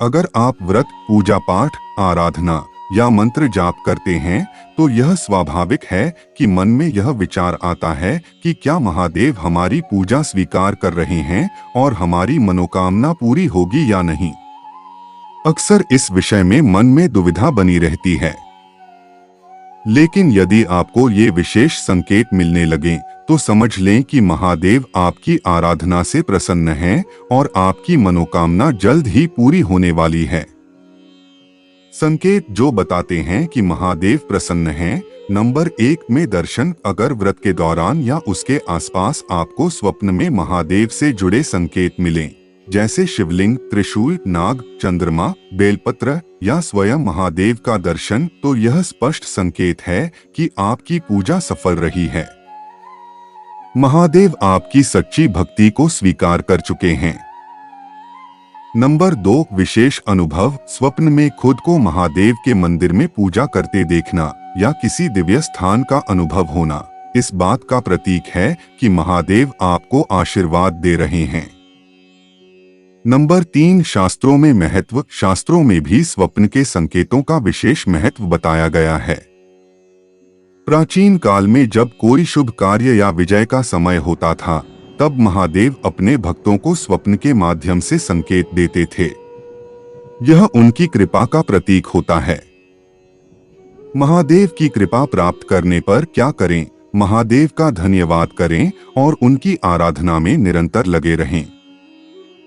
अगर आप व्रत, पूजा पाठ, आराधना या मंत्र जाप करते हैं तो यह स्वाभाविक है कि मन में यह विचार आता है कि क्या महादेव हमारी पूजा स्वीकार कर रहे हैं और हमारी मनोकामना पूरी होगी या नहीं। अक्सर इस विषय में मन में दुविधा बनी रहती है। लेकिन यदि आपको ये विशेष संकेत मिलने लगे तो समझ लें कि महादेव आपकी आराधना से प्रसन्न हैं और आपकी मनोकामना जल्द ही पूरी होने वाली है। संकेत जो बताते हैं कि महादेव प्रसन्न हैं। नंबर 1 में दर्शन। अगर व्रत के दौरान या उसके आसपास आपको स्वप्न में महादेव से जुड़े संकेत मिलें, जैसे शिवलिंग, त्रिशूल, नाग, चंद्रमा, बेलपत्र या स्वयं महादेव का दर्शन, तो यह स्पष्ट संकेत है कि आपकी पूजा सफल रही है। महादेव आपकी सच्ची भक्ति को स्वीकार कर चुके हैं। नंबर 2 विशेष अनुभव। स्वप्न में खुद को महादेव के मंदिर में पूजा करते देखना या किसी दिव्य स्थान का अनुभव होना इस बात का प्रतीक है कि महादेव आपको आशीर्वाद दे रहे हैं। नंबर 3 शास्त्रों में महत्व। शास्त्रों में भी स्वप्न के संकेतों का विशेष महत्व बताया गया है। प्राचीन काल में जब कोई शुभ कार्य या विजय का समय होता था, तब महादेव अपने भक्तों को स्वप्न के माध्यम से संकेत देते थे। यह उनकी कृपा का प्रतीक होता है। महादेव की कृपा प्राप्त करने पर क्या करें? महादेव का धन्यवाद करें और उनकी आराधना में निरंतर लगे रहें।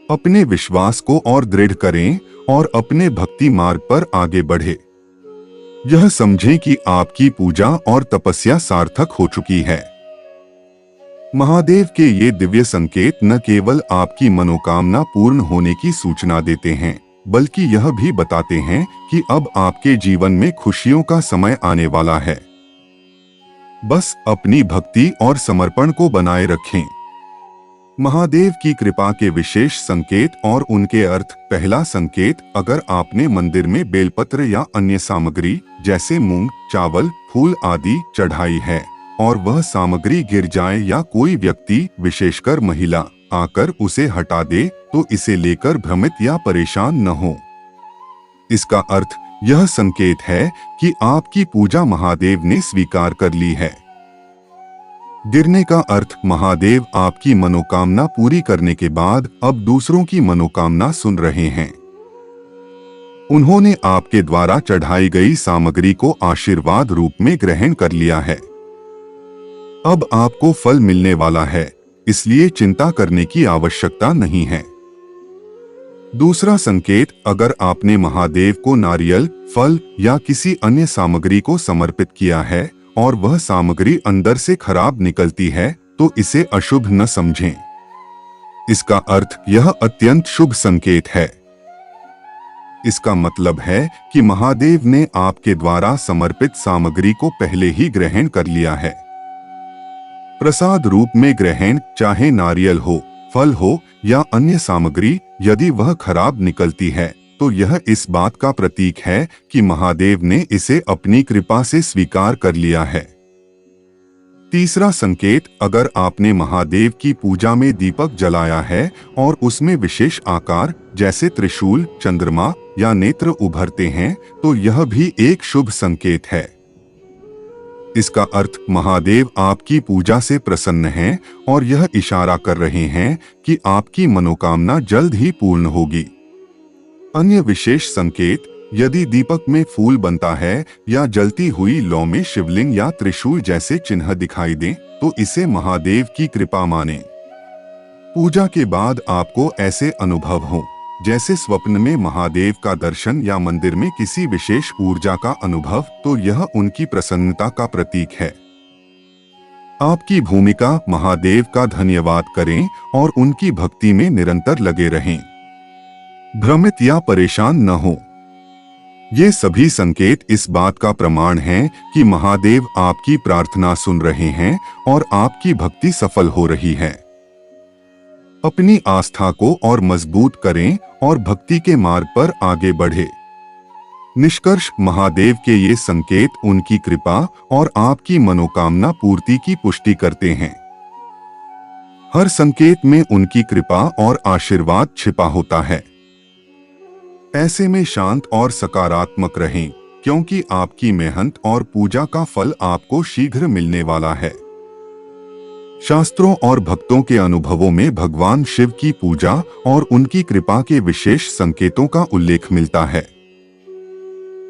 अपने विश्वास को और दृढ़ करें और अपने भक्ति मार्ग पर आगे बढ़े। यह समझें कि आपकी पूजा और तपस्या सार्थक हो चुकी है। महादेव के ये दिव्य संकेत न केवल आपकी मनोकामना पूर्ण होने की सूचना देते हैं, बल्कि यह भी बताते हैं कि अब आपके जीवन में खुशियों का समय आने वाला है। बस अपनी भक्ति और समर्पण को बनाए रखें। महादेव की कृपा के विशेष संकेत और उनके अर्थ। पहला संकेत, अगर आपने मंदिर में बेलपत्र या अन्य सामग्री जैसे मूंग, चावल, फूल आदि चढ़ाई है और वह सामग्री गिर जाए या कोई व्यक्ति, विशेषकर महिला, आकर उसे हटा दे, तो इसे लेकर भ्रमित या परेशान न हो। इसका अर्थ यह संकेत है कि आपकी पूजा महादेव ने स्वीकार कर ली है। गिरने का अर्थ महादेव आपकी मनोकामना पूरी करने के बाद अब दूसरों की मनोकामना सुन रहे हैं। उन्होंने आपके द्वारा चढ़ाई गई सामग्री को आशीर्वाद रूप में ग्रहण कर लिया है। अब आपको फल मिलने वाला है, इसलिए चिंता करने की आवश्यकता नहीं है। दूसरा संकेत, अगर आपने महादेव को नारियल, फल या किसी अन्य सामग्री को समर्पित किया है और वह सामग्री अंदर से खराब निकलती है, तो इसे अशुभ न समझें। इसका अर्थ यह अत्यंत शुभ संकेत है। इसका मतलब है कि महादेव ने आपके द्वारा समर्पित सामग्री को पहले ही ग्रहण कर लिया है। प्रसाद रूप में ग्रहण, चाहे नारियल हो, फल हो या अन्य सामग्री, यदि वह खराब निकलती है तो यह इस बात का प्रतीक है कि महादेव ने इसे अपनी कृपा से स्वीकार कर लिया है। तीसरा संकेत, अगर आपने महादेव की पूजा में दीपक जलाया है और उसमें विशेष आकार जैसे त्रिशूल, चंद्रमा या नेत्र उभरते हैं, तो यह भी एक शुभ संकेत है। इसका अर्थ महादेव आपकी पूजा से प्रसन्न हैं और यह इशारा कर रहे हैं कि आपकी मनोकामना जल्द ही पूर्ण होगी। अन्य विशेष संकेत, यदि दीपक में फूल बनता है या जलती हुई लौ में शिवलिंग या त्रिशूल जैसे चिन्ह दिखाई दें, तो इसे महादेव की कृपा मानें। पूजा के बाद आपको ऐसे अनुभव हो जैसे स्वप्न में महादेव का दर्शन या मंदिर में किसी विशेष ऊर्जा का अनुभव, तो यह उनकी प्रसन्नता का प्रतीक है। आपकी भूमिका महादेव का धन्यवाद करें और उनकी भक्ति में निरंतर लगे रहें। भ्रमित या परेशान न हो। ये सभी संकेत इस बात का प्रमाण हैं कि महादेव आपकी प्रार्थना सुन रहे हैं और आपकी भक्ति सफल हो रही है। अपनी आस्था को और मजबूत करें और भक्ति के मार्ग पर आगे बढ़े। निष्कर्ष, महादेव के ये संकेत उनकी कृपा और आपकी मनोकामना पूर्ति की पुष्टि करते हैं। हर संकेत में उनकी कृपा और आशीर्वाद छिपा होता है। ऐसे में शांत और सकारात्मक रहें, क्योंकि आपकी मेहनत और पूजा का फल आपको शीघ्र मिलने वाला है। शास्त्रों और भक्तों के अनुभवों में भगवान शिव की पूजा और उनकी कृपा के विशेष संकेतों का उल्लेख मिलता है।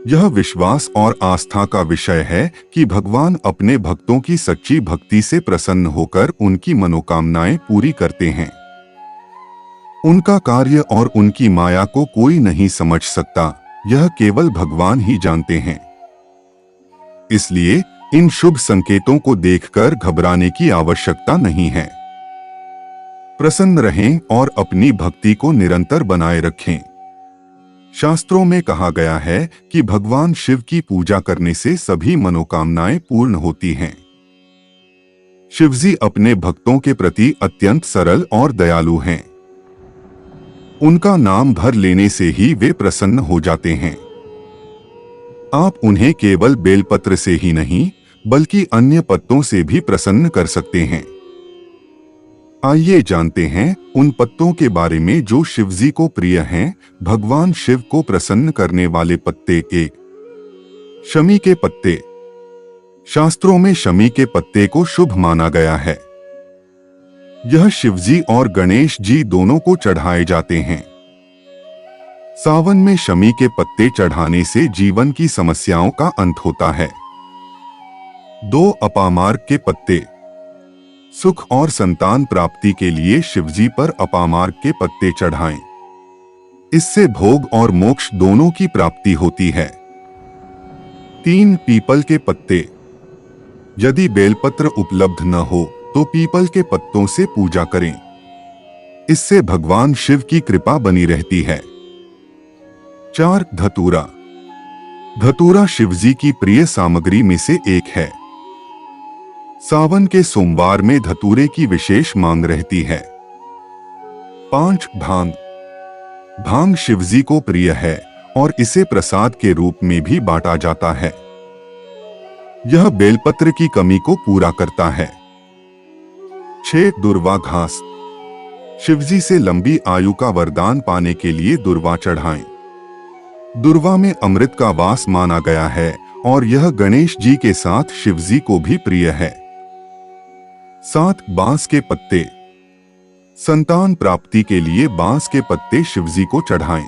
यह विश्वास और आस्था का विषय है कि भगवान अपने भक्तों की सच्ची भक्ति से प्रसन्न होकर उनकी मनोकामनाएं पूरी करते हैं। उनका कार्य और उनकी माया को कोई नहीं समझ सकता, यह केवल भगवान ही जानते हैं। इसलिए इन शुभ संकेतों को देखकर घबराने की आवश्यकता नहीं है। प्रसन्न रहें और अपनी भक्ति को निरंतर बनाए रखें। शास्त्रों में कहा गया है कि भगवान शिव की पूजा करने से सभी मनोकामनाएं पूर्ण होती हैं। शिवजी अपने भक्तों के प्रति अत्यंत सरल और दयालु हैं। उनका नाम भर लेने से ही वे प्रसन्न हो जाते हैं। आप उन्हें केवल बेलपत्र से ही नहीं, बल्कि अन्य पत्तों से भी प्रसन्न कर सकते हैं। आइए जानते हैं उन पत्तों के बारे में जो शिवजी को प्रिय हैं। भगवान शिव को प्रसन्न करने वाले पत्ते। 1. शमी के पत्ते। शास्त्रों में शमी के पत्ते को शुभ माना गया है। यह शिवजी और गणेश जी दोनों को चढ़ाए जाते हैं। सावन में शमी के पत्ते चढ़ाने से जीवन की समस्याओं का अंत होता है। 2. अपामार्क के पत्ते। सुख और संतान प्राप्ति के लिए शिवजी पर अपामार्क के पत्ते चढ़ाएं। इससे भोग और मोक्ष दोनों की प्राप्ति होती है। 3. पीपल के पत्ते। यदि बेलपत्र उपलब्ध न हो तो पीपल के पत्तों से पूजा करें। इससे भगवान शिव की कृपा बनी रहती है। 4. धतूरा। धतूरा शिवजी की प्रिय सामग्री में से एक है। सावन के सोमवार में धतूरे की विशेष मांग रहती है। 5. भांग। भांग शिवजी को प्रिय है और इसे प्रसाद के रूप में भी बांटा जाता है। यह बेलपत्र की कमी को पूरा करता है। 6. दुर्वा घास। शिवजी से लंबी आयु का वरदान पाने के लिए दुर्वा चढ़ाएं। दुर्वा में अमृत का वास माना गया है और यह गणेश जी के साथ शिवजी को भी प्रिय है। 7. बांस के पत्ते। संतान प्राप्ति के लिए बांस के पत्ते शिवजी को चढ़ाएं।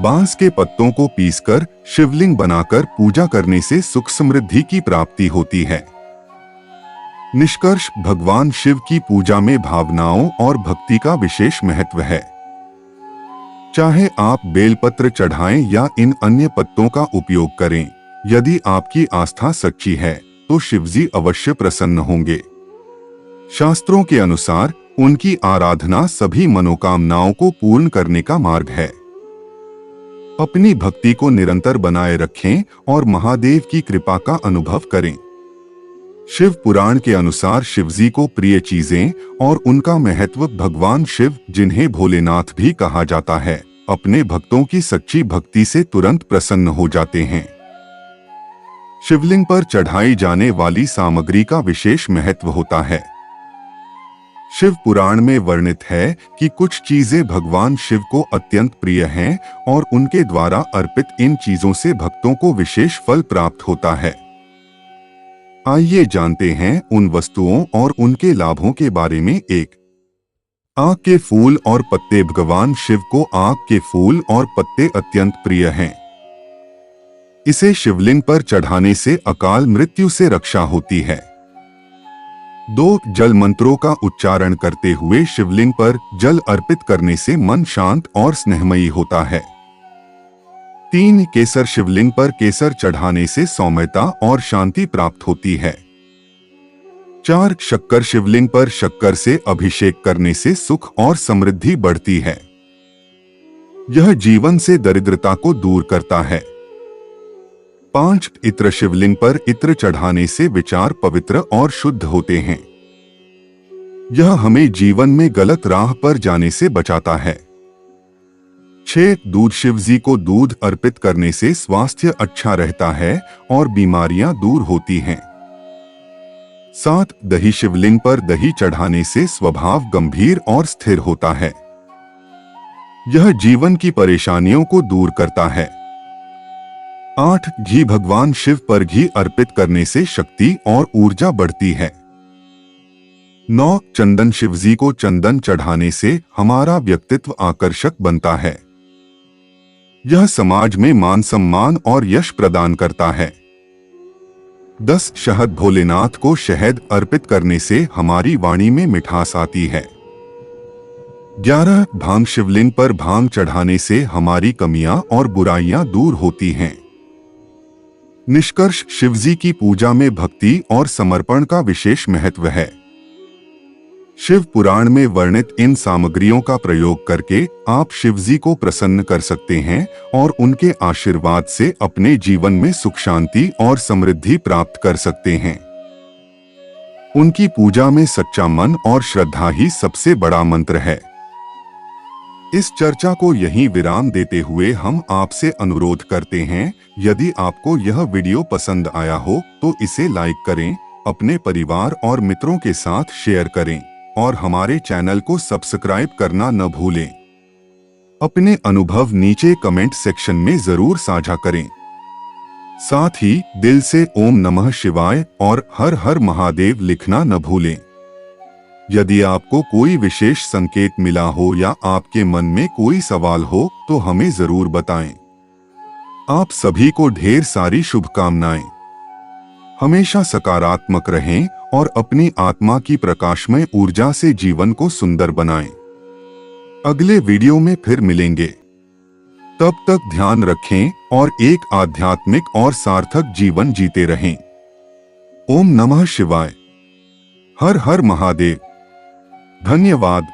बांस के पत्तों को पीसकर शिवलिंग बनाकर पूजा करने से सुख समृद्धि की प्राप्ति होती है। निष्कर्ष, भगवान शिव की पूजा में भावनाओं और भक्ति का विशेष महत्व है। चाहे आप बेलपत्र चढ़ाएं या इन अन्य पत्तों का उपयोग करें, यदि आपकी आस्था सच्ची है तो शिवजी अवश्य प्रसन्न होंगे। शास्त्रों के अनुसार उनकी आराधना सभी मनोकामनाओं को पूर्ण करने का मार्ग है। अपनी भक्ति को निरंतर बनाए रखें और महादेव की कृपा का अनुभव करें। शिव पुराण के अनुसार शिवजी को प्रिय चीजें और उनका महत्व भगवान शिव, जिन्हें भोलेनाथ भी कहा जाता है, अपने भक्तों की सच्ची भक्ति से तुरंत प्रसन्न हो जाते हैं। शिवलिंग पर चढ़ाई जाने वाली सामग्री का विशेष महत्व होता है। शिव पुराण में वर्णित है कि कुछ चीजें भगवान शिव को अत्यंत प्रिय हैं और उनके द्वारा अर्पित इन चीजों से भक्तों को विशेष फल प्राप्त होता है। आइए जानते हैं उन वस्तुओं और उनके लाभों के बारे में। 1. आक के फूल और पत्ते। भगवान शिव को आक के फूल और पत्ते अत्यंत प्रिय हैं। इसे शिवलिंग पर चढ़ाने से अकाल मृत्यु से रक्षा होती है। 2. जल मंत्रों का उच्चारण करते हुए शिवलिंग पर जल अर्पित करने से मन शांत और स्नेहमयी होता है। 3. केसर। शिवलिंग पर केसर चढ़ाने से सौम्यता और शांति प्राप्त होती है। 4. शक्कर। शिवलिंग पर शक्कर से अभिषेक करने से सुख और समृद्धि बढ़ती है। यह जीवन से दरिद्रता को दूर करता है। 5. इत्र। शिवलिंग पर इत्र चढ़ाने से विचार पवित्र और शुद्ध होते हैं। यह हमें जीवन में गलत राह पर जाने से बचाता है। 6. दूध। शिवजी को दूध अर्पित करने से स्वास्थ्य अच्छा रहता है और बीमारियां दूर होती हैं। 7. दही। शिवलिंग पर दही चढ़ाने से स्वभाव गंभीर और स्थिर होता है। यह जीवन की परेशानियों को दूर करता है। 8. घी भगवान शिव पर घी अर्पित करने से शक्ति और ऊर्जा बढ़ती है। 9. चंदन शिवजी को चंदन चढ़ाने से हमारा व्यक्तित्व आकर्षक बनता है। यह समाज में मान सम्मान और यश प्रदान करता है। 10. शहद भोलेनाथ को शहद अर्पित करने से हमारी वाणी में मिठास आती है। 11. भांग शिवलिंग पर भांग चढ़ाने से हमारी कमियां और बुराइयां दूर होती हैं। निष्कर्ष, शिवजी की पूजा में भक्ति और समर्पण का विशेष महत्व है। शिव पुराण में वर्णित इन सामग्रियों का प्रयोग करके आप शिवजी को प्रसन्न कर सकते हैं और उनके आशीर्वाद से अपने जीवन में सुख शांति और समृद्धि प्राप्त कर सकते हैं। उनकी पूजा में सच्चा मन और श्रद्धा ही सबसे बड़ा मंत्र है। इस चर्चा को यहीं विराम देते हुए हम आपसे अनुरोध करते हैं, यदि आपको यह वीडियो पसंद आया हो तो इसे लाइक करें, अपने परिवार और मित्रों के साथ शेयर करें और हमारे चैनल को सब्सक्राइब करना न भूलें। अपने अनुभव नीचे कमेंट सेक्शन में जरूर साझा करें। साथ ही दिल से ओम नमः शिवाय और हर हर महादेव लिखना न भूलें। यदि आपको कोई विशेष संकेत मिला हो या आपके मन में कोई सवाल हो तो हमें जरूर बताएं। आप सभी को ढेर सारी शुभकामनाएं। हमेशा सकारात्मक रहें और अपनी आत्मा की प्रकाशमय ऊर्जा से जीवन को सुंदर बनाएं। अगले वीडियो में फिर मिलेंगे। तब तक ध्यान रखें और एक आध्यात्मिक और सार्थक जीवन जीते रहें। ओम नमः शिवाय। हर हर महादेव। धन्यवाद।